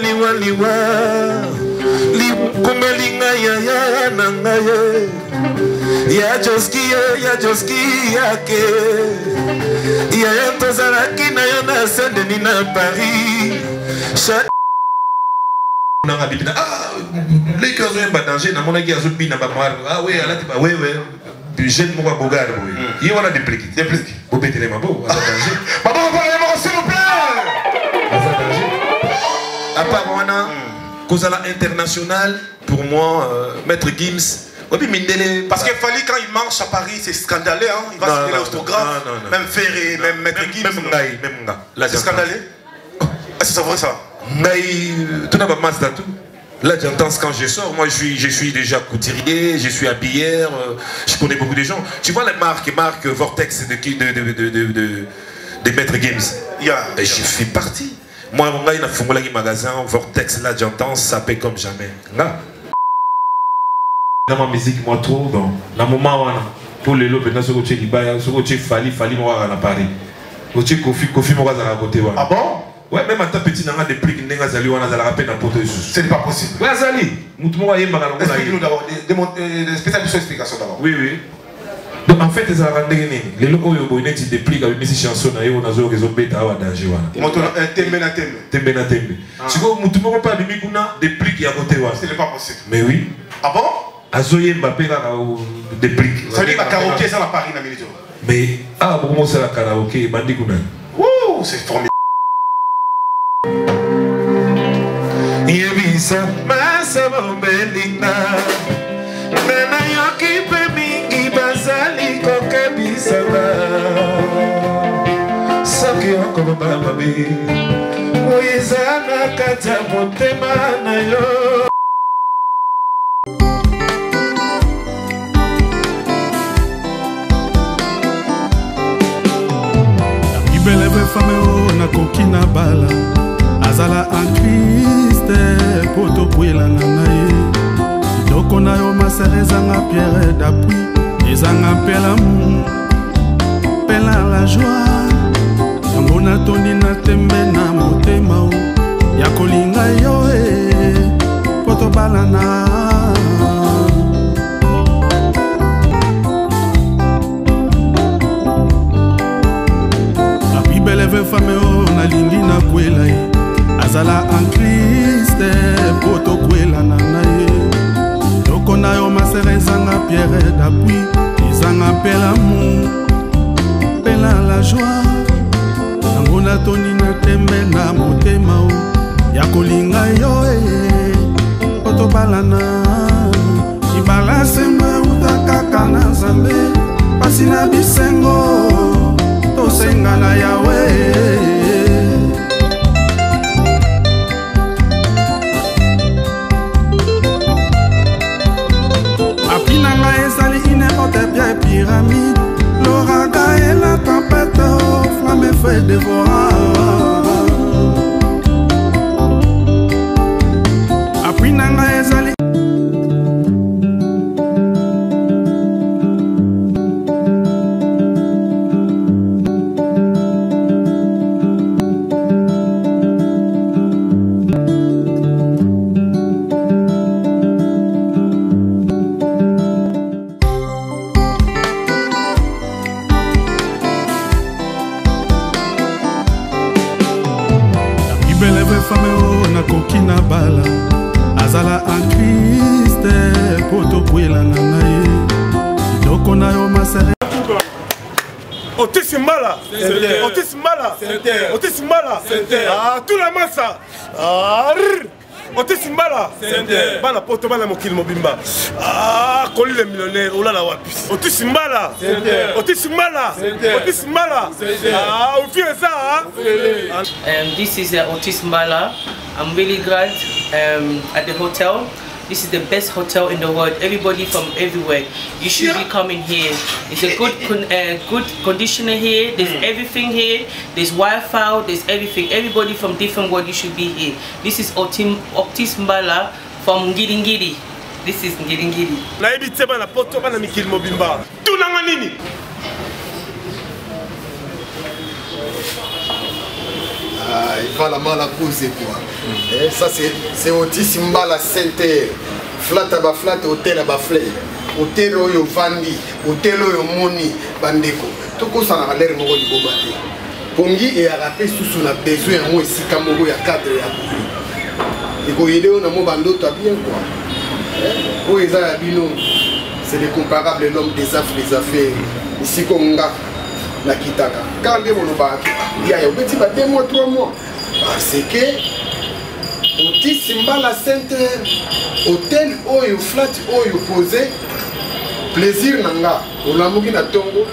Liwa liwa kumelinga ya nangaye ya joski yake ya tozalaki na yo na Saint-Denis na Paris on a bibina les cœurs ont pas danger na mon akia zobi na ba ouais ala ti ba ouais jeune mo ba bogar boy il wana dépliquer au bétele mabo à danger papa parlez-moi s'il vous plaît à danger à part wana Kozala international pour moi Maître Gims parce qu'il fallait quand il marche à Paris c'est scandaleux hein? Il va signer l'autographe même Ferré même Maître Gims même là c'est scandaleux c'est vrai ça tout n'a pas masse dans tout. Là j'entends quand je sors, moi je suis déjà couturier, je suis habilleur, je connais beaucoup de gens. Tu vois les marques Vortex de Maître Gims. Je fais partie. Moi mon gars il a fondé un magasin Vortex, là j'entends ça paie comme jamais. Là. Dans ma musique moi trop dans le moment où pour les lobes dans ce côté Libaya, ce côté Fali moi à Paris. Côté Kofi moi à côté. Ah bon? Ouais, même à ta petite nana des prix qui n'est pas allé, on a la peine à porter. C'est pas possible. Ouais, Zali. Moutouma est marrant. Explique-nous d'abord, des spécialistes explications d'abord. Oui, oui. Donc en fait, ça va rendre les locaux au bonnet des prix avec mes chansons, on a zéro raison bête à danger. Tembe. Tu vois, Moutouma pas de Mikuna des prix qui à côté. Ce n'est pas possible. Mais oui. Ah bon? Azoye Mbappé des prix. Ça veut dire que la karaoké, ça va Paris dans les mais ah, comment c'est la karaoké, Bandikuna? Wouh, c'est formidable. Yebisa masaba belinga nana yoki pe mingi bazali kokebisa soki oko baba be oyezana kata motema na yo ibelebe fame na kokina bala azala en Christ poto kwela na ngai doko na yo maserezanga pierre d'appui ezanga pela mu pela la joie yango na toni na tembe na motema o ya kolinga yo poto balana la belle femme o na lingi na kwela azala en Christ poto kwela na ye doko na yo maserezanga pierre d'appui ezanga pela mu pela la joie yango na toni na tembe na motema o ya kolinga yo poto balana ibala semba utakaka na Nzambe pasi na bisengo tosenga na Yahweh. Pyramide, l'ouragan et la tempête, flamme et feu dévorant. Après nanga ezali. Femme na kokina bala azala en Christ poto kwela na ngai doko na yo masere Otisimbala ah tout la massa Otisimbala bana poto bana mokili mobimba ah koli le millionnaire ola la wapi Otisimbala ah on fait ça this is Otisimbala. I'm really glad at the hotel. This is the best hotel in the world. Everybody from everywhere, you should be coming here. It's a good conditioner here. There's everything here. There's Wi-Fi. There's everything. Everybody from different world, you should be here. This is Otisimbala from Ngiringiri. This is Ngiringiri. Na ebite bana poto bana mikili mobimba. Tunanga nini? il va la mal à poser quoi. Ça c'est Otis Mbala Center. Flat à flat, hôtel à flat. Hôtel oyo vandi, hôtel oyo moni bandeko. Toko ça na l'air moko di bomate. Pongi et arape sous on a besoin mo ici kamoko ya cadre ya. Iko idée on a mo bando ta bien quoi. Oh ils a bino. C'est des comparables l'homme des affaires. Ici comme nga na kitaka. Quand bien mon ba il y a petit ba 2 mois 3 mois. Parce que Otis Mbala Center hôtel oyo flat oyo posé plaisir nanga olamuki na tongo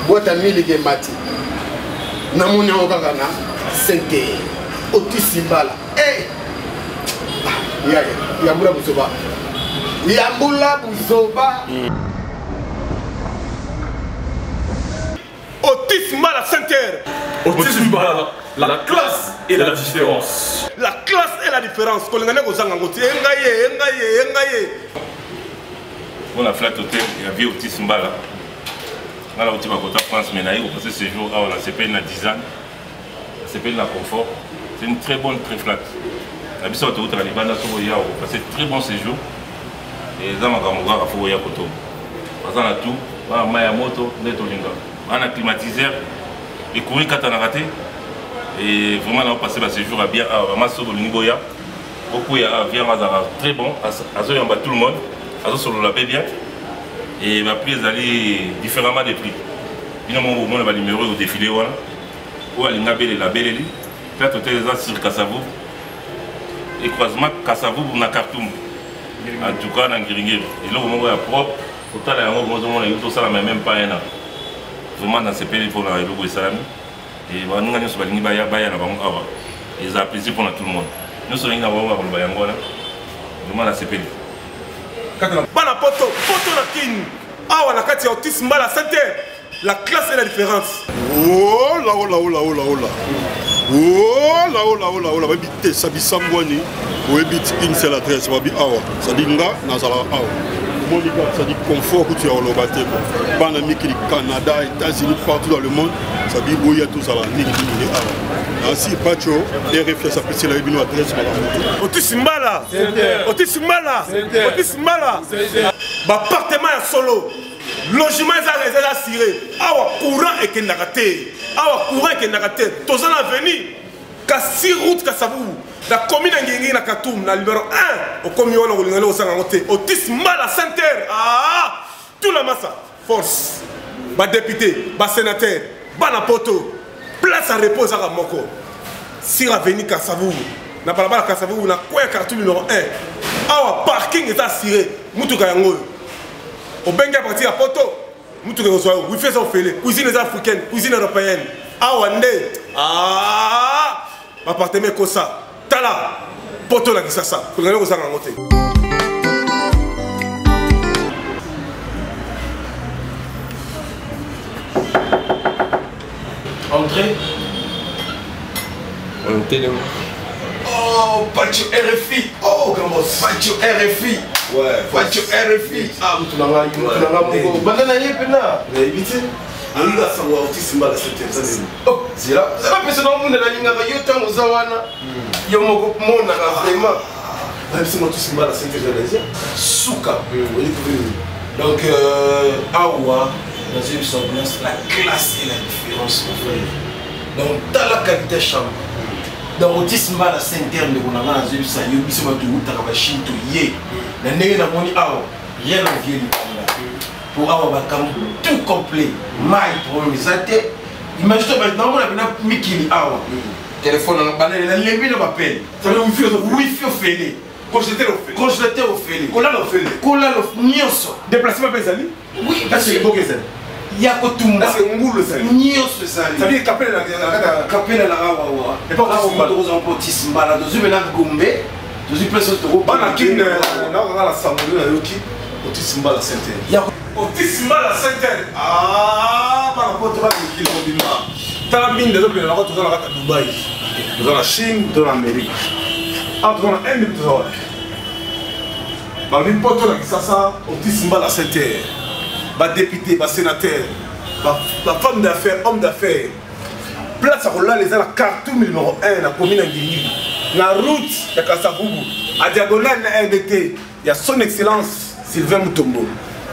boîte à mille ke mati na moni okanga na Center Otis Mbala ya mbula buzoba Otis Mbala Center. Otis Mbala, la classe et la différence. La classe et la différence. On a flat hôtel, il y a vu Otis Mbala. On a aussi ma côté France, mais on a passé ce jour, on a CPL na 10 ans, CPL na confort. C'est une très bonne, très flat. La bise autoroute à l'Ibanda, on a passé très bon séjour. Et ça m'a dit à Fogoya Koto. On a tout, on a Mayamoto, on a climatiseur, les courriers quand on a raté. Et vraiment, on a passé le séjour à bien, à Masso de l'Uniboya. Beaucoup il y a très bon, à tout le monde, à sur le label bien. Et ma prix est allée différemment des prix. Finalement, on a numéro au défilé, où on a les labels, peut-être hôtel sur Kassavou. Et croisement Kassavou pour Nakartoum. En tout cas, dans Ngiringiri. Et là, on est propre. Total, on a tout ça, même pas un an. Vraiment, dans ces pays, pour la République Salami. Et nous avons des gens qui ont ils apprécient pour tout le monde. Nous sommes là pour le Bayangola. Vraiment, dans ces pays. Bana poto, poto na kin. Awa na kati ya Otis Mbala Center. La classe et la différence. Oh là oh là oh là oh là oh là. Oh là oh là oh là oh là. Babi te sabi sambwani. Oebi une seule adresse babi awa. Ça dit nga na sala awa. Monica, ça dit confort que tu as au Lobaté. Bana miki Canada, États-Unis, partout dans le monde. Ça dit où il y a tout ça là. Ainsi Pacho, RFI ça peut se la une adresse Otis Mbala. Otis Mbala. Otis Mbala. Ba appartement ya solo. Logement est assuré. Awa courant et kendakate. Awa courant et kendakate. Tous en avenir. Kassi route Kassavou. La commune Ngingiri na Katoum, na numéro 1. Au commune au Sangamote. Otis Mbala Center. Ah, tout la massa. Force. Ba député, ba sénateur, ba na poto. Place à repos à Moko. Si avenue Kassavou. Na balabala Kassavou na quoi Katoum numéro 1. Awa parking est assuré. Mutuka yango. Au Benga parti à poto. Mutuka yango. Oui fait ça au félé. Cuisine africaine, cuisine européenne. Awa ndé. Ah, appartement comme ça. Tala, poto la kisasa. Pour gagner au Sangamote. Entrée. Oh, Pacho RFI. Oh, comment Pacho RFI. Ouais, Pacho RFI. Ah, tu n'as pas eu. Banana yepena. Évitez. Il a savoir Otis Mbala Center. Oh, c'est là. C'est la personne au monde de la ligne avec Yotam Ozawana. Yomoko Mona vraiment. Même si Otis Mbala Center déjà. Souka. Donc, Awa, dans une semblance, la classe et la différence, mon frère. Donc, dans la qualité chambre. Dans Otis Mbala Center, on a dans une salle, il y a un Chine to yé. La nègre n'a pas dit Awa. Rien à dire. Pour avoir tout complet, maille pour mes athées. Imagine-toi maintenant, on a Mikili Awa. Téléphone, on a levé le appel. Ça veut dire Wi-Fi au fêlé. Congélateur au fêlé. Cola au fêlé. Cola au nyonso. Déplacement Bezali. Oui, parce que il y a Kotumba. Parce que Ngoulou Zali. Nyonso Zali. Ça veut dire Kapela la Kapela la Awa. Et pas Otis Mbala. Dans une ménage Gombe. Dans une place de Gombe. Banakin, on a la Samboulou à Yoki. Otis Mbala Center. Otis Mbala Center. Ah, par rapport à qui l'ont dit. T'as la mine de l'autre, on a retrouvé à Dubaï. Dans la Chine, dans l'Amérique. Ah, dans la Inde, dans la Bah, une pote là qui ça, Otis Mbala Center. Bah, député, bah, sénateur, bah, femme d'affaires, homme d'affaires. place à Roland, les la cartoon numéro 1, la commune d'Ingili. La route de Kassaboubou, à diagonale de RDT, il y a son excellence Sylvain Mutombo.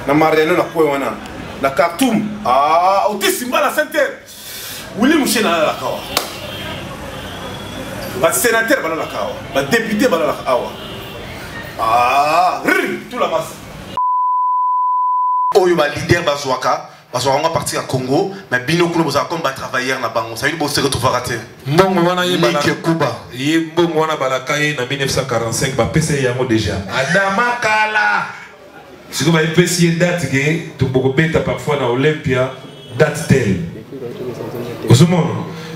Na Mariano na Kouéwana. La cartoon, ah, au Tessimba la Sainte-Terre. Willy Mouché na la Kawa. Le sénateur va la Kawa. Le député va la Kawa. Ah, tout la masse. Oyo ba leader bazwaka. Parce qu'on va partir à Congo, mais bino kuno boza comme ba travailleur na bango. Ça veut dire se retrouver raté. Mbongo wana yebana Kuba. Mbongo wana balakaye na 1945 ba PC yango déjà. Adama kala. Si vous avez PC date que tu peux beta parfois na Olympia date telle. Osomon,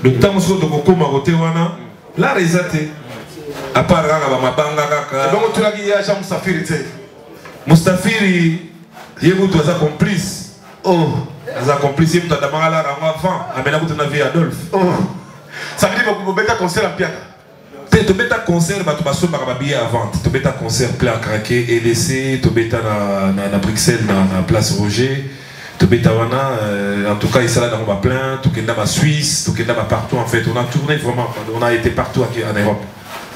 le temps où tu peux koma côté wana la rezate. À part kaka ba mabanga kaka. Donc tu l'as dit ya Jean Mustafiri tu. Mustafiri yebo tu as complice. Oh, as accompli tu as d'abord là avant, amena ku tuna vie Adolphe. Oh. Ça veut dire que vous beta concert à Piaka. Tu beta concert ba tu baso ba billet avant, tu beta concert plein craqué et laissé, tu beta na Bruxelles na place Roger, tu beta wana en tout cas il sera dans ba plein, tu kenda ba Suisse, tu kenda ba partout en fait, on a tourné vraiment, on a été partout en Europe.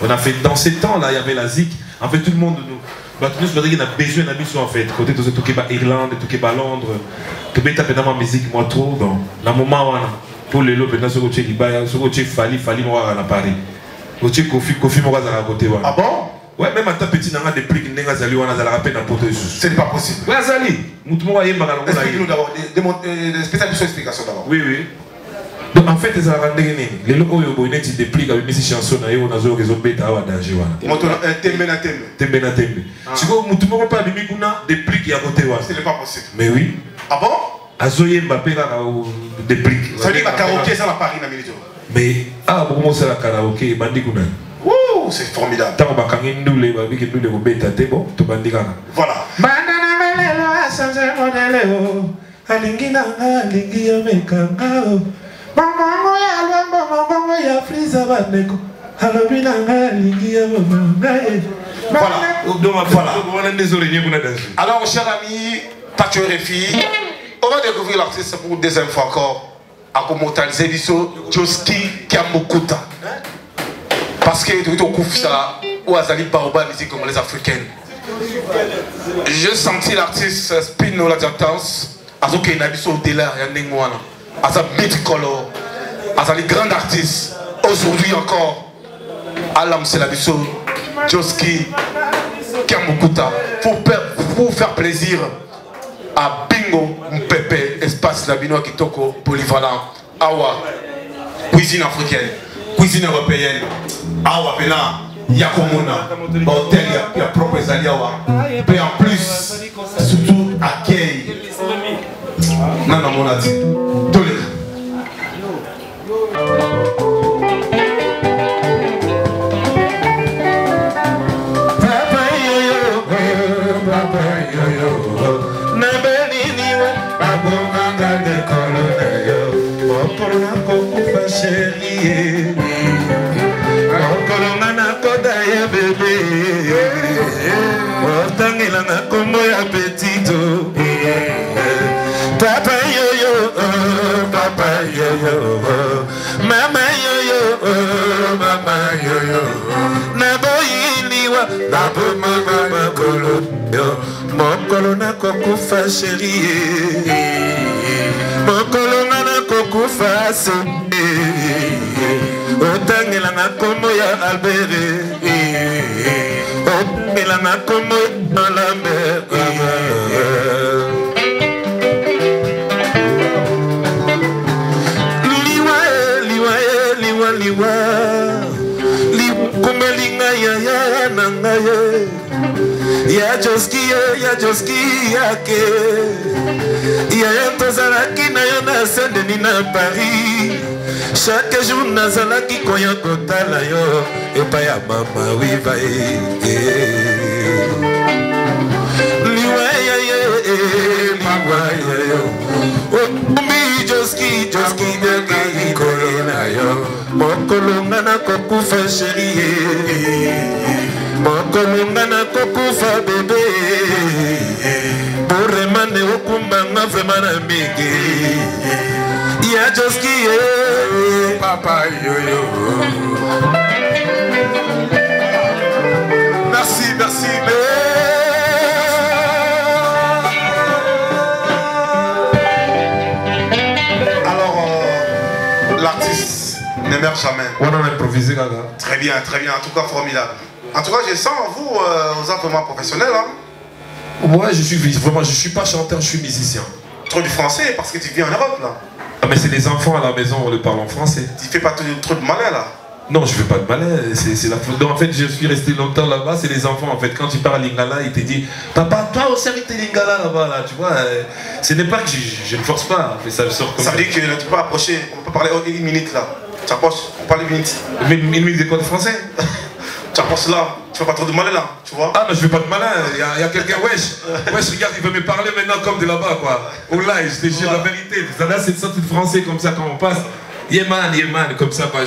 On a fait dans ces temps là, il y avait la ZIC, en fait tout le monde nous nous a besoin d'un mission en fait. Côté de tout qui est Irlande, tout qui est Londres, tout qui est dans ma musique, moi trop dans le moment où pour les lots, maintenant ce que tu es ce que tu fallait moi à Paris. Ce que Kofi moi à côté. Ah bon? Ouais, même à ta petite n'a des prix qui n'est pas allé on a la rappel dans porte. C'est pas possible. Ouais, Zali. Nous moi yemba dans explique-nous d'abord des spécialistes explications d'abord. Oui oui. Donc en fait ça rend gagner. Les locaux yo boiné ti déplique avec mes chansons na yo na zo réseau beta wa danger wana. Moto tembe na tembe. Tembe na tembe. Si vous mutu moko pas bimi kuna déplique ya côté wa. Ce n'est pas possible. Mais oui. Ah bon? Azoye Mbappé là déplique. Ça veut dire que karaoké ça la Paris na minute. Mais ah beaucoup ça la karaoké bandi kuna. Ouh, c'est formidable. Tant ba kangi ndule ba biki ndule ko beta te bon to bandi kana. Voilà. Bandana melelo asanze modelo. Alingi na alingi ya mekanga. Mamango ya lwembo mamango ya friza baneko. Halobi na alingi ya mamango. Voilà. Alors, chers amis, Patio RFI, on va découvrir l'artiste pour une deuxième fois encore. À Komotaliser Bisso, Joski Kiamokuta. Parce que tu es ça, ou Azali Baoba, musique comme les africaines. J'ai senti l'artiste Spino la Jactance, Azoke Nabiso Dela, Yandengwana, Asa Beat Color, Azali grand artiste. Aujourd'hui encore, Alam Selabiso, Joski Kiamokuta, pour faire plaisir à Bingo Mpepe, espace Labino Kitoko, polyvalent, Awa, cuisine africaine, cuisine européenne, Awa Pena, Yakomona, hôtel, il y a propre Zaliawa, et en plus, surtout accueil. Non, non, mon a dit, Papa yo, papa yo, mama yo, mama yo, na boyiniwa, na bo mama makolo yo, mokolo na kokufa chérie, mokolo na kokufa se, otangela na kombo ya Albert, otangela na kombo ya Lambert. Ya Joski yake ya tozalaki na yo na Saint-Denis na Paris. Chaque jour nazalaki koya kotala yo epai ya mama wiva liwaya yo omi Joski deki koyena yo mokolonga na kokufa chérie mokolonga na kokufa bébé boremane okumbanga vrema na mingi ya Joski papa yoyo. Merci, merci. L'artiste ne meurt jamais. On a improvisé, Gaga. Très bien, en tout cas formidable. En tout cas, je sens vous, vous êtes vraiment professionnel. Hein? Ouais, je suis pas chanteur, je suis musicien. Trop du français parce que tu vis en Europe là. Ah mais c'est les enfants à la maison, on le parle en français. Tu fais pas trop de malin là. Non, je fais pas de malin, c'est la faute. En fait, je suis resté longtemps là-bas, c'est les enfants. En fait, quand tu parles lingala, ils te disent papa, toi aussi avec tes lingala là-bas, là, tu vois. Ce n'est pas que je ne force pas, en fait, ça sort comme ça. Ça veut dire que tu peux pas approcher, on peut parler une minute là. Tu approches, on parle une minute. Mais une minute de quoi de français? Tu approches là, tu fais pas trop de malin là, tu vois. Ah, mais je fais pas de malin, il y a quelqu'un, wesh, regarde, il veut me parler maintenant comme de là-bas, quoi. Oh là, je te jure la vérité. Là, c'est une sorte de français comme ça quand on passe. Yeman, comme ça, quoi.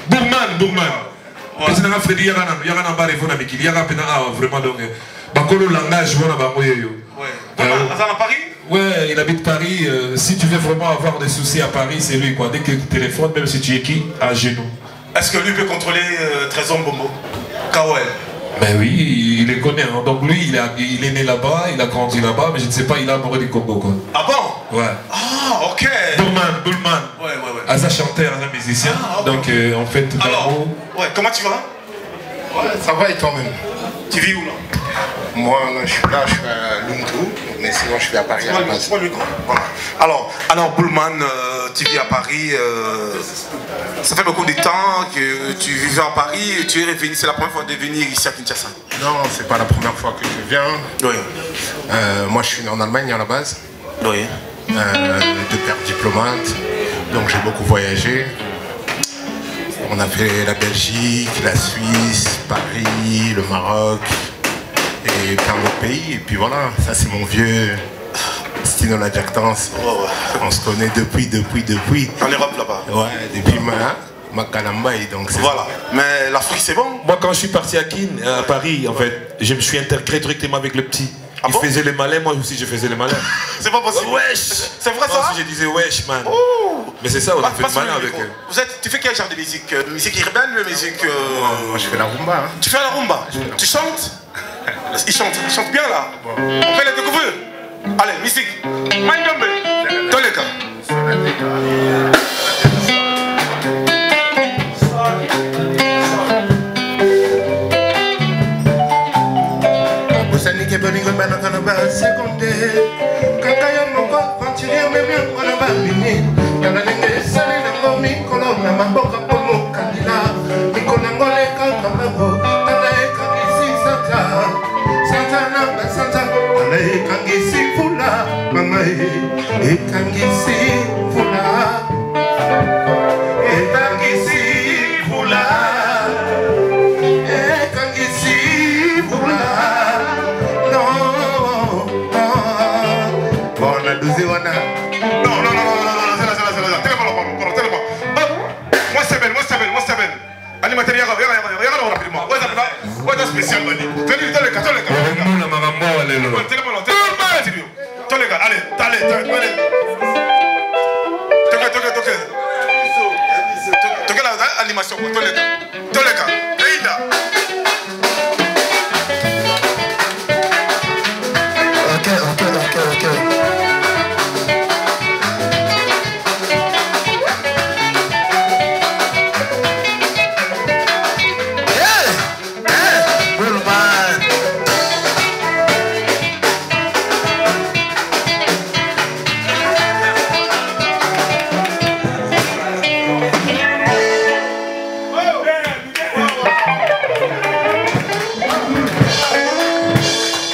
Bourman. Parce que Freddy Yarana Barre Fonamiki, Yarapena, vraiment donc. Bakolo langage, voilà, Bamoyo. Ouais. À Paris? Ouais, il habite Paris. Si tu veux vraiment avoir des soucis à Paris, c'est lui, quoi. Dès que tu téléphones, même si tu es qui, à genoux. Est-ce que lui peut contrôler Trésor Bombo? Kawel? Ben oui, il les connaît. Hein. Donc lui, il est né là-bas, il a grandi là-bas, mais je ne sais pas, il a amoureux du Congo, quoi. Ah bon? Ouais. Ah, ok. Bullman. Ouais. Asa chanteur, Asa musicien. Ah, okay. Donc en fait, alors, ouais, comment tu vas? Ouais, ça va et toi-même? Tu vis où là? Moi, je suis là, je suis à Lundou, mais sinon je suis à Paris à la base. Voilà. Alors Bullman, tu vis à Paris, ça fait beaucoup de temps que tu vivais à Paris et tu es revenu, c'est la première fois de venir ici à Kinshasa? Non, c'est pas la première fois que je viens. Oui. Moi je suis né en Allemagne à la base. Oui. De père diplomate, donc j'ai beaucoup voyagé. On a fait la Belgique, la Suisse, Paris, le Maroc et plein d'autres pays. Et puis voilà, ça c'est mon vieux Stino la Jactance. On se connaît depuis. En Europe là-bas? Ouais, depuis ma Kalambaï, donc c'est... Voilà, mais l'Afrique c'est bon? Moi quand je suis parti à Paris, en fait, je me suis intégré directement avec le petit. Il faisait les malins, moi aussi je faisais les malins. C'est pas possible. Wesh. C'est vrai ça? Moi aussi je disais wesh man. Oh. Mais c'est ça, on a fait le malin avec eux. Tu fais quel genre de musique? Musique urbaine ou musique... Moi je fais la rumba. Hein. Tu fais la rumba? Tu chantes? Il chante bien là. Bon. On fait les découvrir. Allez, musique. Mindumbe. Dans les cas. Ke bolingo bana kana ba seconde kaka ya moko continuer même on va venir kana nenge sale na ngomi kolona maboka pomo kandila mikona ngole kaka mabo kana ekangisi santa na santa kana ekangisi fula mama ekangisi fula spécial Bani.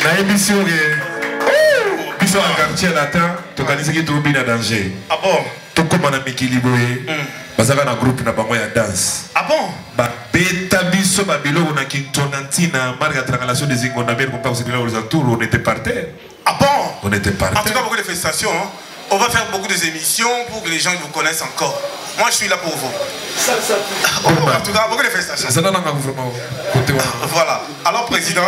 Allez, animation, ok. Biso na quartier latin, tokanisaki tobi na danger. Ah bon? Tokoma na mikili boye. Bazaka na groupe na bango ya danse. Ah bon? Ba beta biso ba biloko na Kintonantina, marque la relation des Ingo na bien qu'on parle aux alentours, on était par terre. Ah bon? On était par terre. En tout cas, beaucoup de félicitations. Hein. On va faire beaucoup d'émissions pour que les gens vous connaissent encore. Moi, je suis là pour vous. En tout cas, beaucoup de félicitations. Voilà. Alors, président,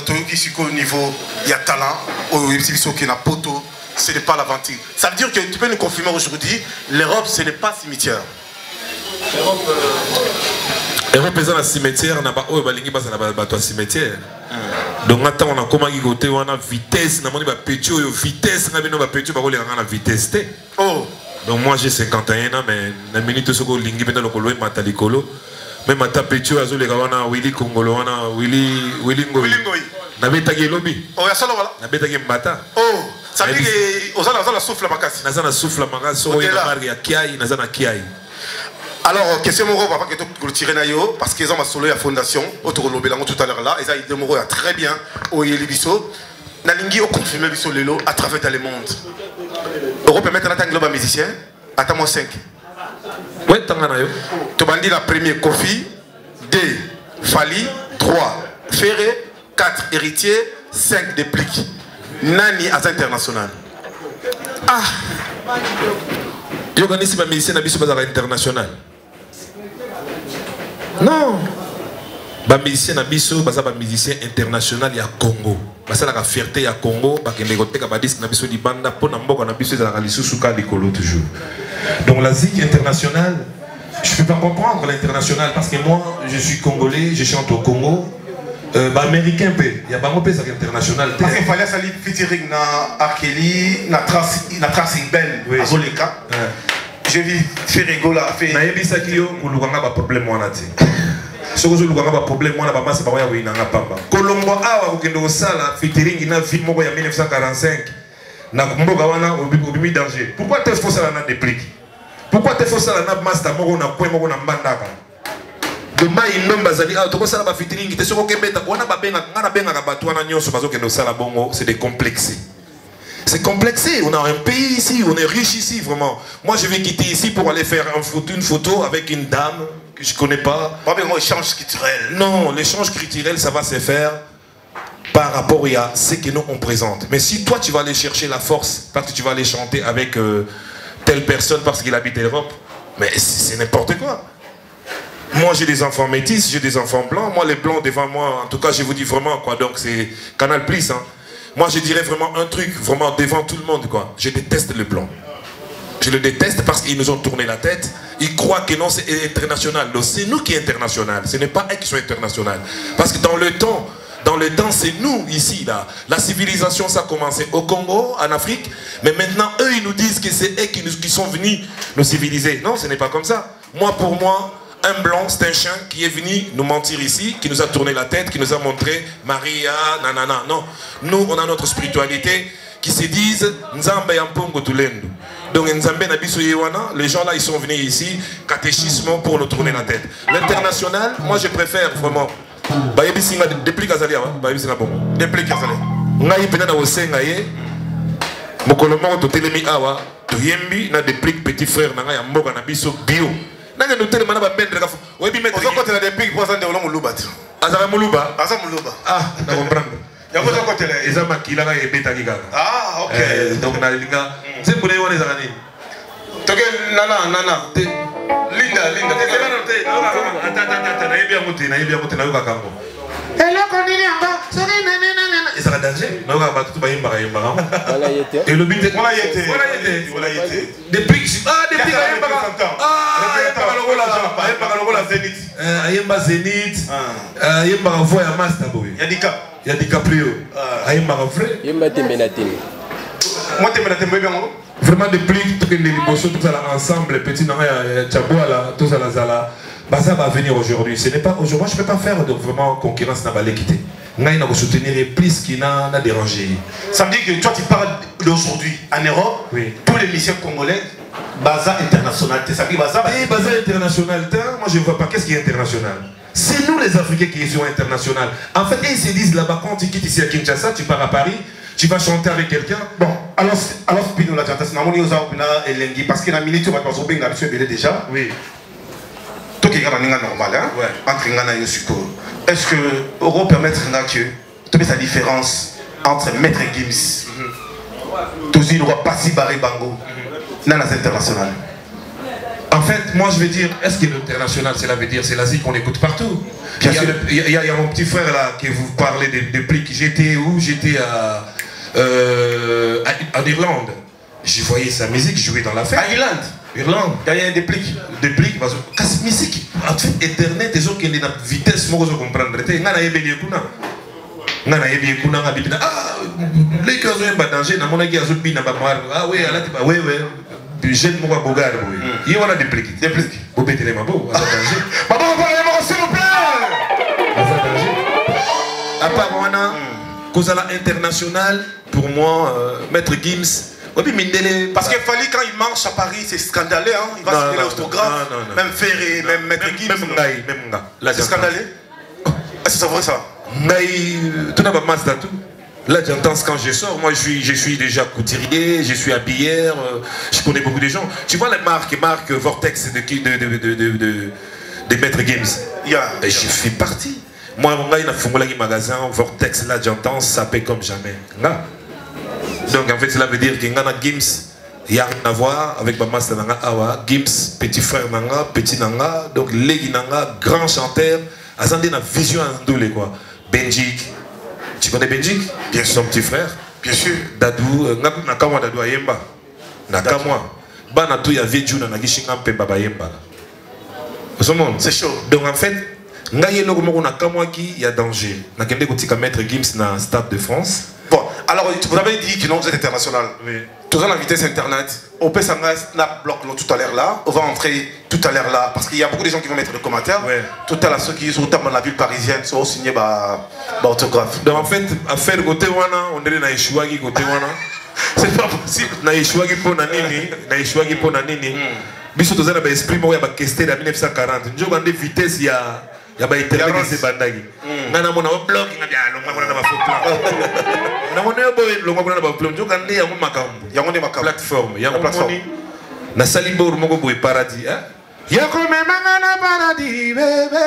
Toyoki Siko au niveau, il y a talent, au Yipsibiso qui est na poto, ce n'est pas l'aventure. Ça veut dire que tu peux nous confirmer aujourd'hui, l'Europe, ce n'est pas cimetière. L'Europe est un cimetière, on a pas un cimetière. Donc maintenant on a commencé côté on a vitesse, on a pétio vitesse, on a pétio on a vitesse. Oh. Donc moi j'ai 51 ans mais la minute ce que lingi maintenant le colo est matalikolo. Même mata pétio azo les gars on a Willy Congolo, on a Willy Ngoi. Na beta ki lobi. Oh ya solo wala. Na beta ki mbata. Oh. Ça veut dire que osala souffle makasi. Nazana souffle makasi so ya marque ya kiai, nazana kiai. Alors, question moro papa que tu tirer nayo parce qu'ils ont ma solo la fondation autour de l'obélango tout à l'heure là et ça il moro très bien au yelibiso na lingi au confirmer biso lelo à travers le monde. Europe mettre en tant global musicien attends-moi 5. Ouais, tanga nayo. Tu bandi la première Kofi, 2 Fali, 3 Ferré, 4 Héritier, 5 Déplique. Nani à international. Ah. Yo connais si ma musicien na biso bazara international. Non. Ba musicien na biso bazaba musicien international ya Congo. Basala la fierté ya Congo, ba kende koteka ba disque na biso di banda pona mboka na biso za lisusu ka likolo toujours. Donc la zik internationale, je ne peux pas comprendre l'international parce que moi je suis congolais, je chante au Congo. Bah américain peu, il y a pas un peu international. Parce qu'il fallait salir featuring na Arkeli, na Tracing Ben, à Zoleka. Je vis faire rigoler fait. Na yebi sakio kuluganga ba problème wana ti. Soko zo luganga ba problème wana ba massa ba ya wina nga pamba. Kolombo awa kokendo sala featuring na film moko ya 1945. Na mboka wana obimi danger. Pourquoi tu fais ça na déplique? Pourquoi tu fais ça na master moko na point moko na mbandaka? Demain il nomba zali ah to sala ba featuring te soko kembeta wana ba benga ngana benga ka batu wana nyonso bazokendo sala bongo, c'est des complexés. C'est complexé, on a un pays ici, on est riche ici, vraiment. Moi, je vais quitter ici pour aller faire une photo avec une dame que je ne connais pas. Pas bien, échange culturel. Non, l'échange culturel, ça va se faire par rapport à ce que nous on présente. Mais si toi, tu vas aller chercher la force, parce que tu vas aller chanter avec telle personne parce qu'il habite l'Europe, mais c'est n'importe quoi. Moi, j'ai des enfants métis, j'ai des enfants blancs. Moi, les blancs devant moi, en tout cas, je vous dis vraiment, quoi. Donc, c'est Canal Plus, hein. Moi, je dirais vraiment un truc, vraiment devant tout le monde, quoi. Je déteste le blanc. Je le déteste parce qu'ils nous ont tourné la tête. Ils croient que non, c'est international. Donc, c'est nous qui sommes international. Ce n'est pas eux qui sont international. Parce que dans le temps, c'est nous, ici, là. La civilisation, ça a commencé au Congo, en Afrique. Mais maintenant, eux, ils nous disent que c'est eux qui sont venus nous civiliser. Non, ce n'est pas comme ça. Moi, pour moi, un blanc, c'est un chien qui est venu nous mentir ici, qui nous a tourné la tête, qui nous a montré Maria, nanana. Non, nous, on a notre spiritualité qui se disent Nzambe Yampongo Tulendu. Donc, Nzambe Nabiso Yewana, les gens là, ils sont venus ici, catéchisme pour nous tourner la tête. L'international, moi, je préfère vraiment. Bayebisinga depuis Kazalia, Bayebisinga bon. Depuis Kazalia. Ngai pena au Sengaye, Mokolomoko to telemi awa, to yembi na depuis petit frère na ngai mboka na biso bio. Nanga no tele mana ba bendre ka o bi mettre ko tele depuis pour ça de lo muluba. Azara muluba. Asa muluba. Ah, na comprendre. Ya ko ko tele. Eza makila ka ebeta kika. Ah, OK. Donc na linga. C'est pour les wana ezana ni. Toke nana. Linda. Attends, na yebi amuti na yoka kango. Eloko nini anga? Sori nana. Ezana danger. Na yoka ba tutu ba yimba. Voilà yete. Et le but Voilà yete. Depuis ayemba Zénith. Ayemba Zénith. Ayemba voix ya master boy. Ya DiCaprio. Ayemba vrai. Yemba Tembenatine. Moi Tembenatine bien. Vraiment depuis tout que les bossons tout ça ensemble petit nanga ya Chaboala tout ça la ça va venir aujourd'hui. Ce n'est pas aujourd'hui. Moi je peux pas faire de vraiment concurrence na l'équité. Ngai na soutenir plus qui n'a dérangé. Ça veut dire que toi tu parles d'aujourd'hui en Europe. Oui. Tous les musiciens congolais Baza international. Ça veut dire Baza. Baza international. Moi je ne vois pas qu'est-ce qui est international. C'est nous les Africains qui sont internationaux. En fait ils se disent là-bas quand tu quittes ici à Kinshasa, tu pars à Paris. Tu vas chanter avec quelqu'un. Bon, alors Pino la chanteuse, parce que la minute va passer au Benga, déjà. Oui. Tout qui est normal, hein? Ouais. Entre Ngana et Yosuko. Est-ce que Euro permettre que tu mets la différence entre Maître Gims, Tozi le roi Passi Baré Bango, Nana international? En fait, moi je veux dire, est-ce que l'international, cela veut dire c'est l'Asie qu'on écoute partout? Il y a mon petit frère là qui vous parlait des prix. J'étais où? J'étais En Irlande, j'ai voyé sa musique jouer dans la fête. À Irlande. Irlande. Il y a un déplique. Déplique parce que c'est musique. En fait, internet, les gens qui ont une vitesse, moi je comprends. Il y a des gens ah, les gars ont un danger, na mona qui a zoubi na bamar. Ah oui, alors oui oui. Jeune moi bogar oui. Il y a des déplique. Déplique. Vous mettez les mabos, à danger. Maman, s'il vous plaît. À danger. À part moi, Kozala international, pour moi, Maître Gims. Parce que Fali, quand il marche à Paris, c'est scandaleux. Hein? Il va signer l'autographe. Même Ferré, même Maître Gims. Même Nga. C'est scandaleux. Est-ce que c'est vrai ça? Tout d'abord, là, j'entends quand je sors. Moi, je suis déjà couturier, je suis habilleur, je connais beaucoup de gens. Tu vois les marques Vortex de Maître Gims. Je fais partie. Moi, mon gars, il a fumé le magasin Vortex, là, j'entends, ça paie comme jamais. Là. Donc, en fait, cela veut dire que Ngana Gims, il n'y a rien à voir avec ma master Nanga Awa. Gims, petit frère Nanga, petit Nanga, donc Legi Nanga, grand chanteur. Azandé na vision Andoulé quoi. Benjik. Tu connais Benjik? Bien sûr, son petit frère. Bien sûr. Dadou, Nakamwa Dadou Ayemba. Nakamwa. Bana tout ya vieux na nagishinga mpemba bayemba. C'est chaud. Donc en fait, ngaye loko moko nakamwa ki ya danger. Nakende kotika Maître Gims na Stade de France. Bon, alors vous avez dit que non, vous êtes international. Oui. Toujours la vitesse internet. On peut s'engager snap bloc tout à l'heure là. On va entrer tout à l'heure là parce qu'il y a beaucoup de gens qui vont mettre des commentaires. Ouais. Tout à l'heure ceux qui sont dans la ville parisienne sont signés par autographe. Donc en fait, à faire côté wana, on dirait na Ishuagi côté wana. C'est pas possible. Na Ishuagi pour nanini, na Ishuagi pour nanini. Biso tozana ba esprit mo ya ba kesté de 1940. Njo bande vitesse ya ba internet c'est bandagi. Ngana mona ba block ngadi alonga mona na ba faux plan. Na mona boy longa mona na ba plan. Njo kande ya makambo. Ya ngone makambo. Plateforme, ya plateforme. Na salibor moko boy paradis, hein. Ya ko memanga na paradis bébé.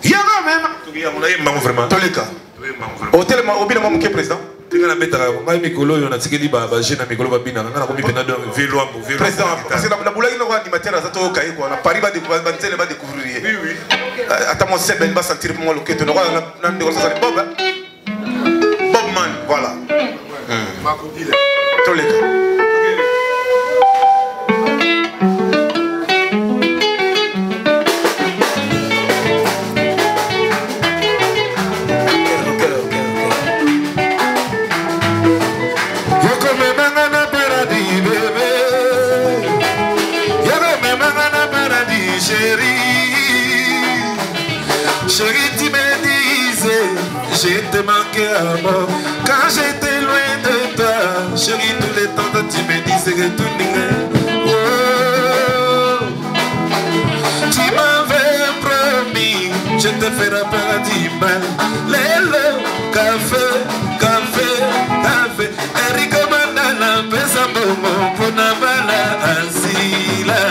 Ya ko memanga. Tu ya mona yemba vraiment. Toleka. Hôtel Obina Moké président. Tingana betaka ngai mikolo yo na tikeli ba jeune na mikolo ba bina ngana ko mipena donc vélo président parce que la boulagi no animateur za to kai ko na Paris ba nzele ba découvrir. Oui oui. Ata mo sebe ba sentir pour moi le keto no na ndiko ça Bob. Bobman voilà. Toleka. Chérie, tu me disais, j'ai te manqué à mort. Quand j'étais loin de toi, chérie, tous les temps tu me disais que tout n'irait. Oh, tu m'avais promis, je te ferai paradis mal. Lelo, café, café, café. Eric Mandana, pesa momo, pona bala asila.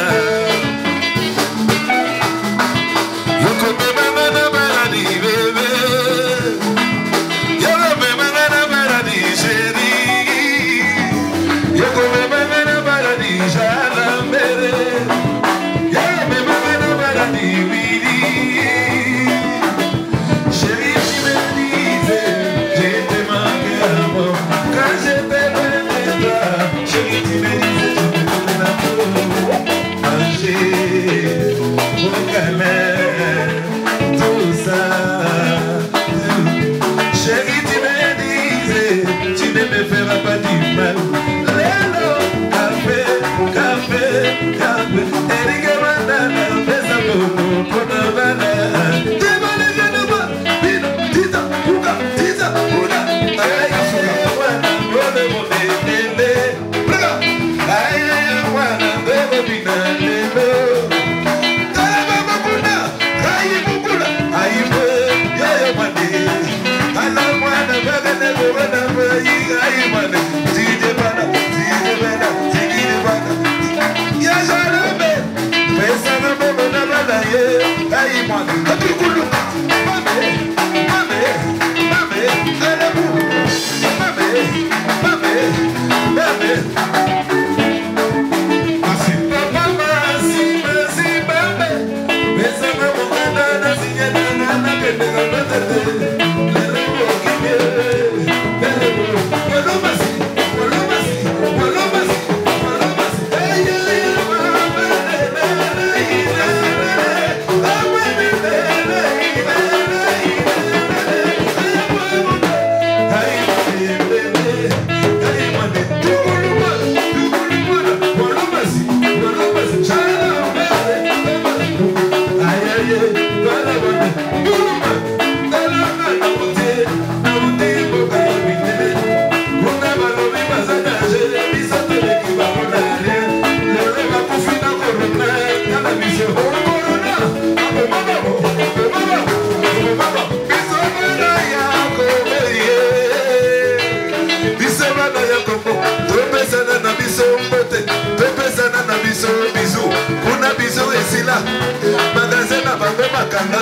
makanga magasin na bango makanga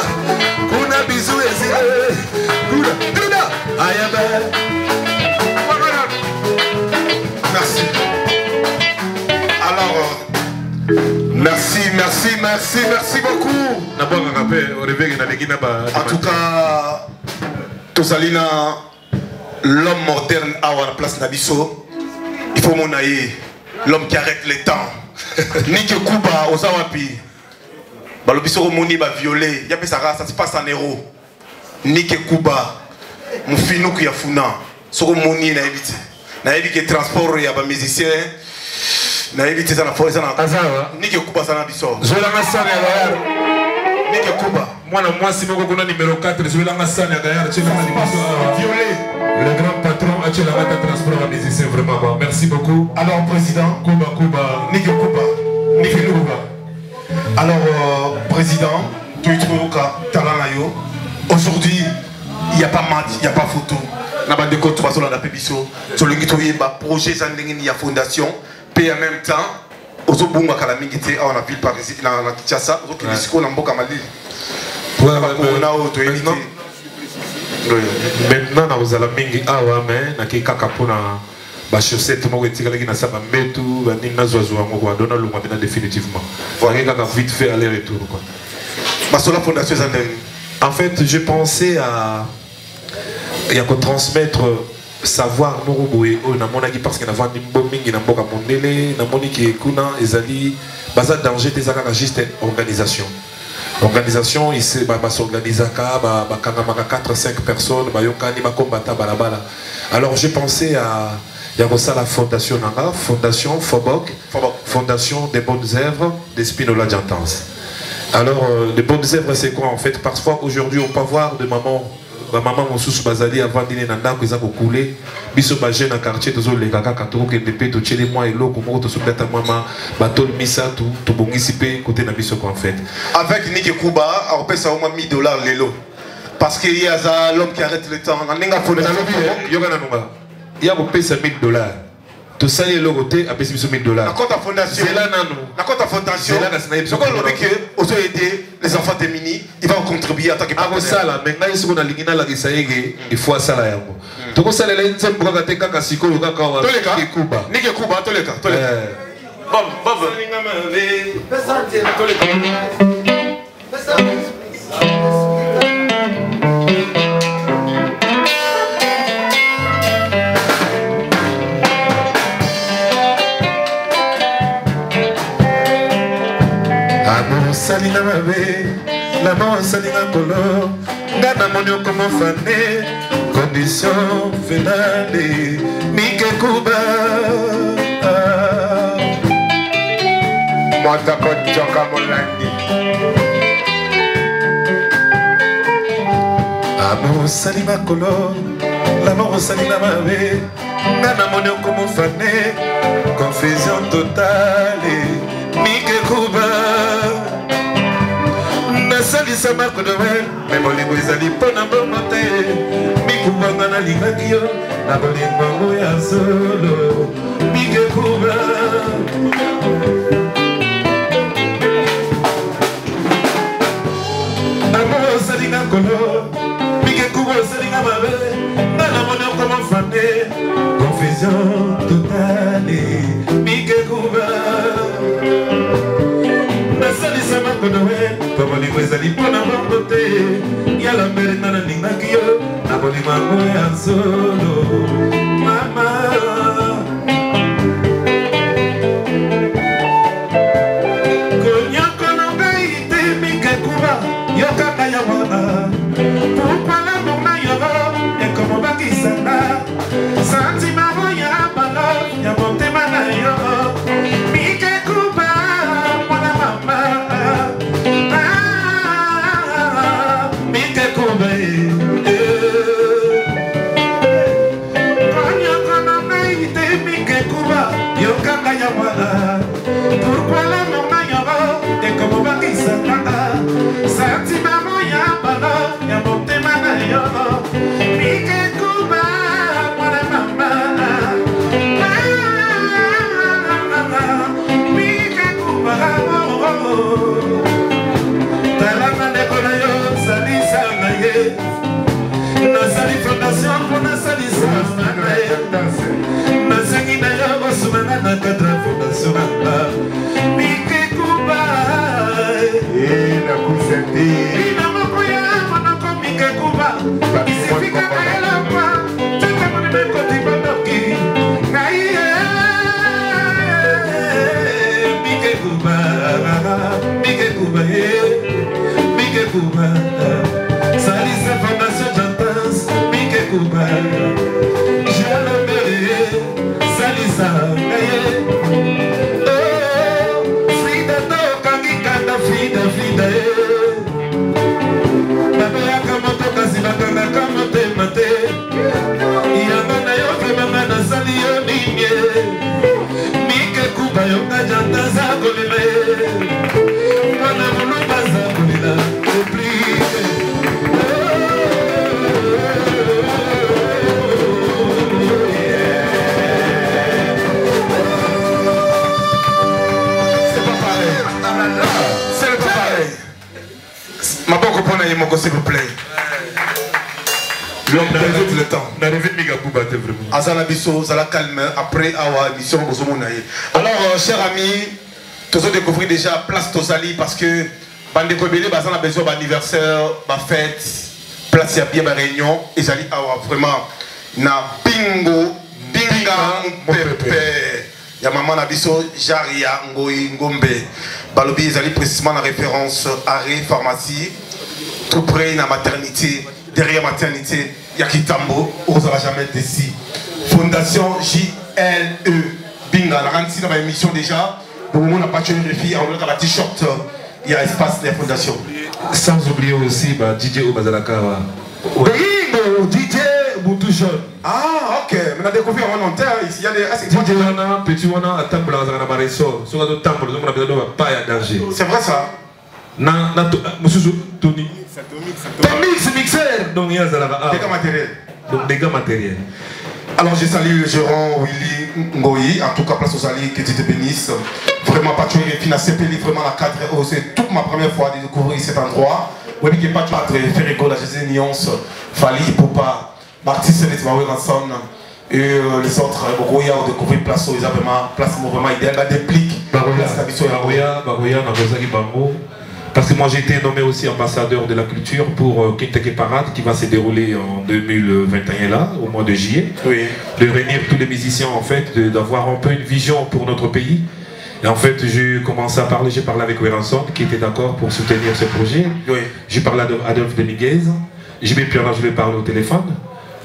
kuna bizu ezile kuna ayaba. Merci. Alors, merci beaucoup. En tout cas, Tosalina, l'homme moderne à la place Nabiso, il faut mon aïe, l'homme qui arrête le temps. Nike Kuba, Ozawapi, Balobiso Moni va violer, Yapé Sarah, ça se passe en héros. Nike Kuba, mon finou qui a funa, Soro Moni n'a évité. Na évité transport ya ba musicien na évité ça na forêt ça na azawa nike kuba ça na biso zola masana ya gayar nike kuba mwana mwasi moko kuna numéro 4 zola masana ya gayar tchela mali violé le grand patron a tchela mata transport ya musicien vraiment bon merci beaucoup. Alors président Kuba nike kuba nike kuba alors président tu trouves que talent na yo aujourd'hui il y a pas match il y a pas photo. Na bande ko to basola na pebiso so lingi to yeba projet za ndenge ni ya fondation pe en même temps ozo bunga kala mingi te a na ville paris na Kinshasa ozo kilisiko na mboka Mali na o to elite maintenant na ozala mingi awa mais na ki kaka pona ba chaussette moko etikala na saba metu ba nina zwazo ngo kwa dona lunga bina définitivement voilà kaka vite fait aller retour quoi basola fondation za ndenge. En fait j'ai pensé à il y a que transmettre savoir moroboé au na monaki parce que na vandi bomingi na mboka mondele na moniki kuna ezali baza danger te zaka juste organisation ici ba s'organisaka ba kangamaka 4-5 personnes ba yokani ba kombata balabala. Alors j'ai pensé à il y a aussi la fondation nanga fondation Fobok fondation des bonnes œuvres d'Espinola Jantance. Alors les bonnes œuvres c'est quoi en fait? Parfois aujourd'hui on peut voir de maman mosusu bazali avant dîner na ndako eza kokule biso ba jeune na quartier tozo leka kaka to ke pepe to tchele moi eloko moko to sobeta mama batol misatu to bongisi pe côté na biso en fait avec Nike Kuba on peut ça au moins $1000 lelo parce qu'il y a l'homme qui arrête le temps na ninga fona yoga na nunga ya ko pesa $1000 to sali eloko te apesi biso $1000 na compte fondation c'est là nanu na compte fondation c'est là na snipe so ko lobi que ozo aider les enfants démunis il va contribuer en tant que partenaire sala mais ngai siko na lingina la kisayege il faut sala yango to ko sala lenze mboka te kaka sikolo kaka wa Kuba Nike Kuba toleka bon linga mave pesa salinga mabe la mort salinga kolo ngana monyo como fane condition finale Nike Kuba mwata kochoka molandi amour salinga kolo la mort salinga mabe ngana monyo como fane confusion totale Nike Kuba nasalisa marque de wel me bolingo ezali mpo na mbongo te mikubanga nalingaki yo na bolingo yango ya solo Nike Kuba amo osalinga nkolo Nike Kuba osalinga mabe nga na monoko mofane confusion totale Nike Kuba nasalisa makonowe po bolingo ezali mpo na mbongo te yala mbele nga nalingaki yo na bolingo yango ya solo mama konyokono ngai te Nike Kuba yokaka ya wana pourkua lamour na yo ekomobakisanga santima oya balo ya motema na yo Nike Kuba mwana mama Nike Kuba konyokono ngai te Nike Kuba yokaka ya wana pourkua lamour na yo ekomobakisanga santima oya balo ya motema na yo Nike Kuba mwana mama Nike Kuba nasali fondation mpona salisama na ye nasengi na yo kosomanga na cadre fondation nanga mikekuba nakusenti ina moko ya monoko mikekuba isifika kayelapa tekamonimekotibandoki ngai mikekuba mikekuba mikekuba salisa fondation jantas mikekuba jalobere salisa ngaye frida tokangikanda frida frida babayaka moto kasi bakangaka motema te yanga na yo vremanga nasali yo nini mikekuba yonga jantas akolela ye mwana molumba aza kolela Maboko pona yemoko s'il vous plaît. L'homme n'arrive le temps. N'arrive pas à vraiment. Azala biso, zala calme. Après awa mission bozomonaye. Alors chers amis, tous ont découvert déjà place Tozali parce que bande kobele bazana besoin d'anniversaire, ba fête, place ya bien ba réunion et zali awa vraiment na bingo binga pepe. Ya maman na biso Jaria Ngoi Ngombe. Balobi ezali précisément la référence arrêt pharmacie tout près na maternité derrière maternité ya Kitambo osala jamais d'ici. Fondation JLE Binga la rentrée dans ma émission déjà. Pour le moment on a pas tué les filles on a la t-shirt il y a espace de la fondation. Sans oublier aussi bah, DJ Obazalakawa. Bingo DJ Boutou Jaune. Ah ok, on a découvert un nom ici il y a des DJ Wana, petit Wana à Tambola à Mareso. Sur le Tambola, on a besoin de pas à danger. C'est vrai ça? Na monsieur Tony. Tomix mixeur. Donc il y a des gars matériels. Donc des gars matériels. Alors je salue le gérant Willy Ngoyi, en tout cas place aux alliés, que Dieu te bénisse. Vraiment pas tuer fina CPL, vraiment la cadre, c'est toute ma première fois de découvrir cet endroit. Oui, qui est pas très Ferrigo, la Jésus Nuance, Fali, Popa, Martis, les Maoué Ranson, et les autres, beaucoup y a découvert place aux vraiment, place vraiment idéale, la déplique. Baroya, Nabozaki Bango. Parce que moi j'ai été nommé aussi ambassadeur de la culture pour Kinteke Parade qui va se dérouler en 2021 là, au mois de juillet. Oui. De réunir tous les musiciens en fait, d'avoir un peu une vision pour notre pays. Et en fait j'ai commencé à parler, j'ai parlé avec Weranson qui était d'accord pour soutenir ce projet. Oui. J'ai parlé à Adolphe Demiguez, je vais je lui parler au téléphone.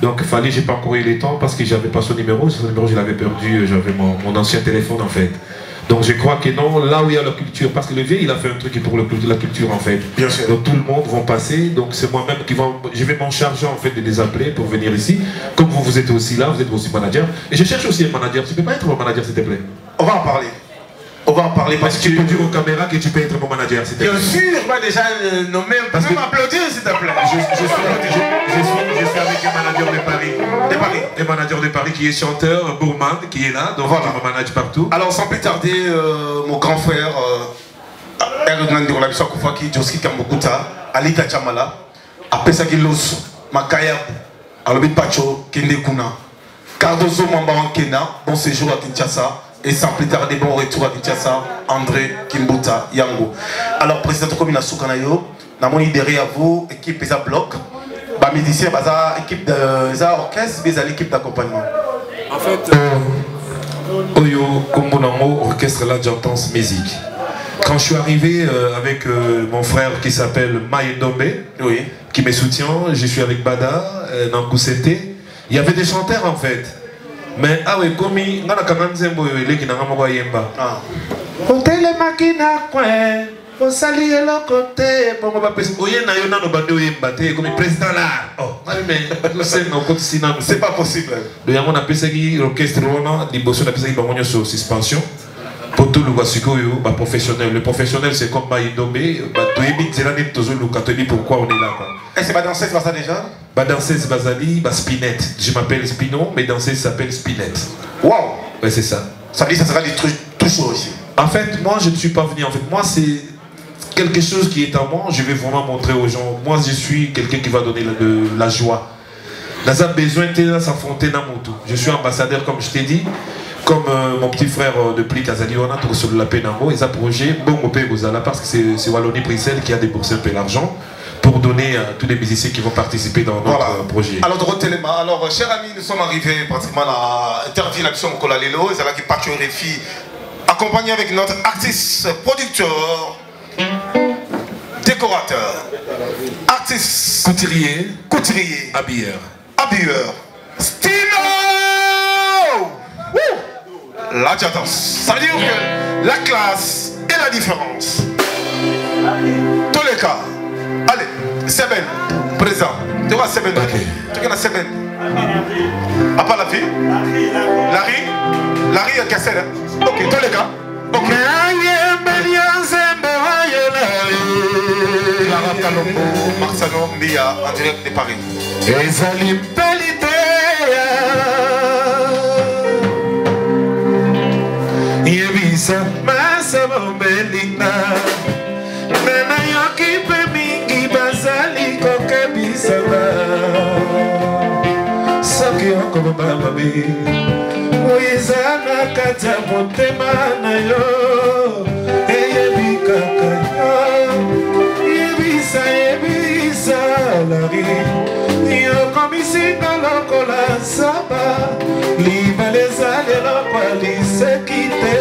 Donc il fallait, j'ai pas encore eu le temps parce que j'avais pas son numéro je l'avais perdu, j'avais mon ancien téléphone en fait. Donc je crois que non, là où il y a la culture, parce que le vieux il a fait un truc pour la culture en fait. Bien sûr. Donc tout le monde va passer, donc c'est moi-même qui je vais m'en charger en fait de les appeler pour venir ici. Comme vous êtes aussi là, vous êtes aussi manager. Et je cherche aussi un manager, tu peux pas être mon manager s'il te plaît? On va en parler. On va en parler parce que tu peux dire aux caméras que tu peux être mon manager s'il te plaît. Bien sûr, moi déjà nommé, parce que m'applaudir s'il te plaît. Je suis avec un manager de Paris. Un manager de Paris qui est chanteur, Bourman, qui est là, donc voilà. il me manage partout. Alors sans plus tarder, mon grand frère, Erdogan Dirolabisa Koufaki, Joski Kambokuta, Alita Chamala, Apesaki Los, Makaya, Alobit Pacho, Kende Kuna, Cardozo Mambawan Kena, bon séjour à Kinshasa. Et sans plus tarder, bon retour à Kinshasa, André Kimbuta Yango. Alors, président de la commune Soukanayo, nous avons derrière vous, équipe Pesa Bloc, musicien, équipe d'orchestre, l'équipe d'accompagnement. En fait, Oyo Kombonango, orchestre là, j'entends musique. Quand je suis arrivé avec mon frère qui s'appelle Mayendombe, oui. Qui me soutient, je suis avec Bada, Nankousete, il y avait des chanteurs en fait. Mais ah oui, comme il y a un zembo qui n'a pas yemba. Hôtel Makina coin, au sali et le côté, bon on va passer. Oye na yo na no bande yemba te comme président là. Oh, mais c'est non côté sinon c'est pas possible. Donc on a pensé que l'orchestre on a bosso on a pensé que on sur suspension. Pour tout le wasiko yo ba professionnel. Le professionnel c'est comme Maïdombe, ba toyebi zelane tozo le catholique pourquoi on est là quoi. Et c'est pas danseuse ça déjà? Bah danseuse Bazali, bah Spinette. Je m'appelle Spinon, mais danseuse s'appelle Spinette. Waouh! Ouais, c'est ça. Ça veut dire que ça sera des trucs tout chaud aussi. En fait, moi je ne suis pas venu. En fait, moi c'est quelque chose qui est à moi, je vais vraiment montrer aux gens. Moi, je suis quelqu'un qui va donner la joie. Dans un besoin, de s'affronter dans mon tout. Je suis ambassadeur, comme je t'ai dit. Comme mon petit frère de Plik Azali, on a tout sur la Pénamo, et ça projet, bon, au pays Bozala, parce que c'est Wallonie Bruxelles qui a déboursé un peu l'argent pour donner à tous les musiciens qui vont participer dans notre projet. Alors, alors, chers amis, nous sommes arrivés pratiquement à l'interview de Kola Lelo, et c'est là qui part les filles, accompagné avec notre artiste, producteur, décorateur, artiste, couturier, habilleur, stylo. Là, j'attends. Ça veut dire que la classe et la différence. Tous les cas. Allez, Seben, présent. Tu vois Seben. Tu connais Seben. À part la fille. Larry est cassé. Ok, tous les cas. Ok. Clara Kalombo, Marciano Mbia, en direct de Paris. Yebisa masaba belinda Nana yoki pe mingi bazali koke bisaba Soki yoko baba bi Uizana kata motema na yo Eyebi kaka yo Yebisa lari Yoko misika loko la saba Libaleza lelo kwa lisekite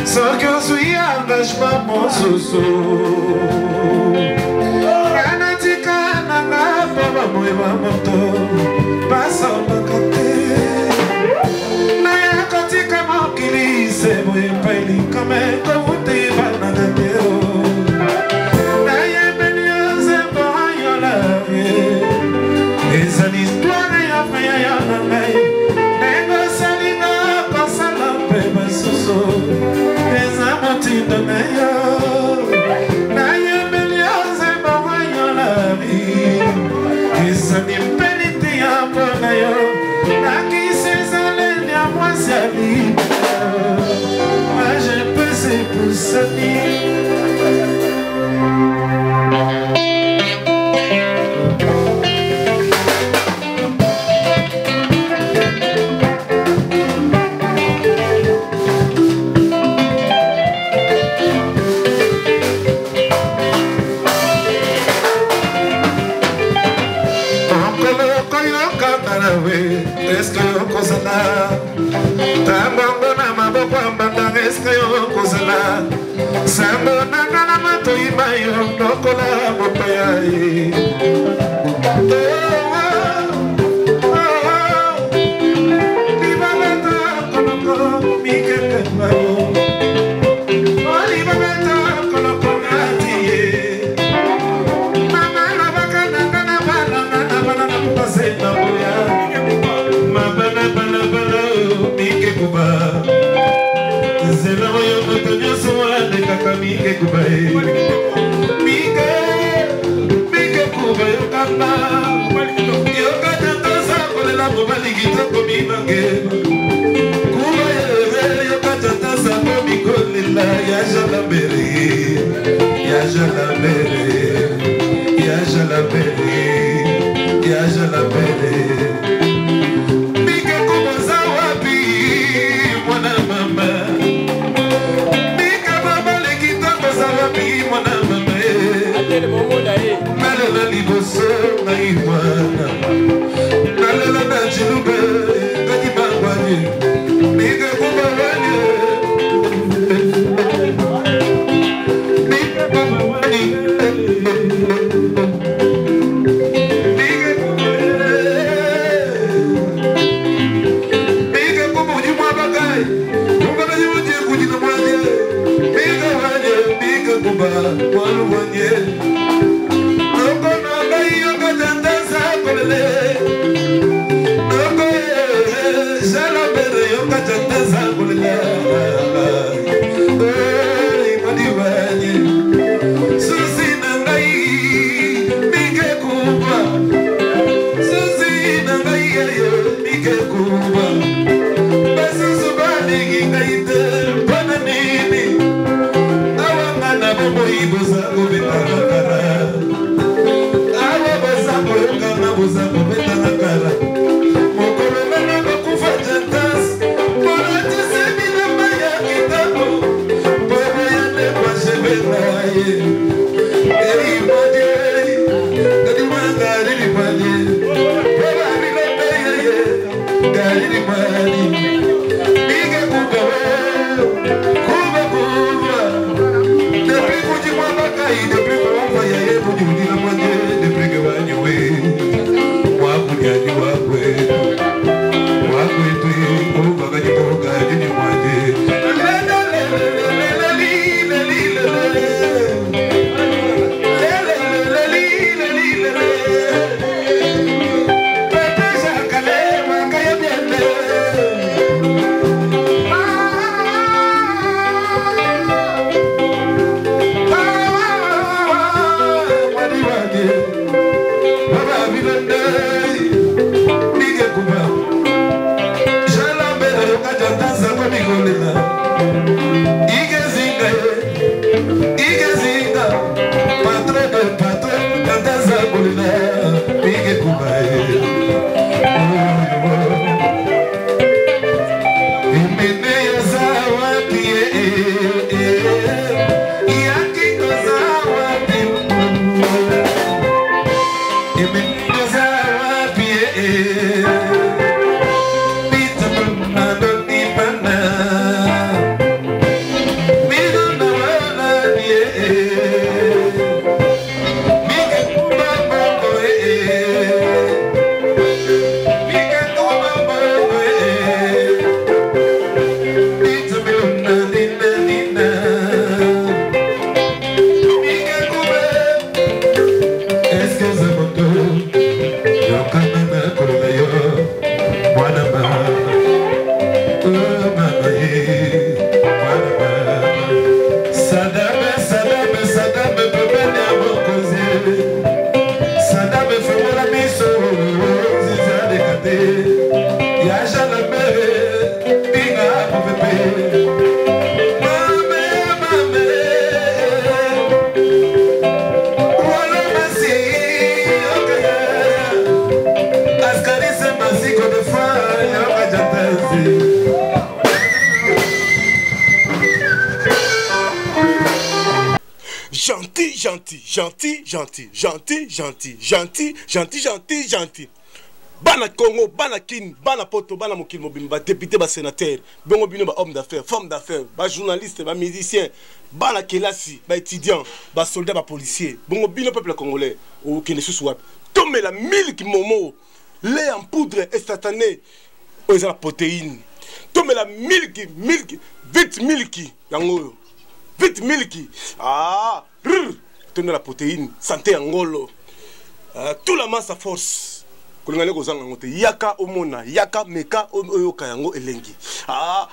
Só que eu sou engagement mon soso Kanatika nanga baba moeba moto Passa bakate Naya katika mokili se moeba ili kame Kovuti banagakeo Naya benioze bohanyo lave Eza l'histoire ya faya ya nangai Nengo salinga kosala pe basuso Eza motindo na yo Naya benioze bohanyo lave Eza nimpeliti ya mpona yo Nakisezale ya mwasi alipa Moi j'ai pesé pour sa vie Est-ce que yo kozala Tambongo na maboko ambanda Est-ce que yo kozala Sambo nanga na matoi bayo Nokola mopaya Libabeta koloko mikeke bayo Libabeta koloko ngatiye Mama na baka nanga na bala Na bala na kupase na boya Mike kuba Zela yo notonyo soa de kaka mike kuba Mike kuba yo kamba Yo katatosa kole la kuba ligito komi mange Kuba yo katatosa komi kole la Ya jalambere Ya jalambere Ya jalambere Ya jalambere Nalela liboso na imana Nalela na chilube Kati bangwani Nika kubawani Nika kubawani Gentil. Bana Congo, bana Kin, bana Poto, bana Mokil Mobimba, député, bas sénateur, bongo bino ba homme d'affaires, femme d'affaires, bas journaliste, bas musicien, bana Kelasi, bas étudiant, bas soldat, bas policier, bongo bino peuple congolais, ou qui ne se soit. Tomé la milk momo, lait en poudre et satané, ou la protéine. Tomé la milk, vite milky, yango, vite milky. Ah, tomé la protéine, santé angolo. Tout la masse à force. Kolingale kozanga ngote yaka omona yaka meka oyoka yango elengi. Ah,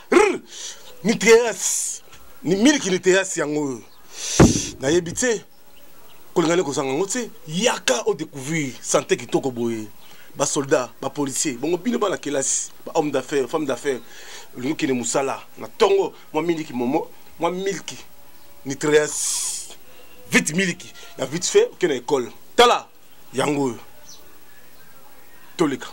ni teas ni miliki ni teas yango. Na yebite kolingale kozanga ngote yaka o découvrir santé kitoko boye. Ba soldat, ba policier, bongo bino ba la kelasi, ba homme d'affaires, femme d'affaires. Lingi ne musala na tongo moi miliki momo, moi miliki ni teas. Vite miliki, ya vite fait que na école. Tala yango Tolika.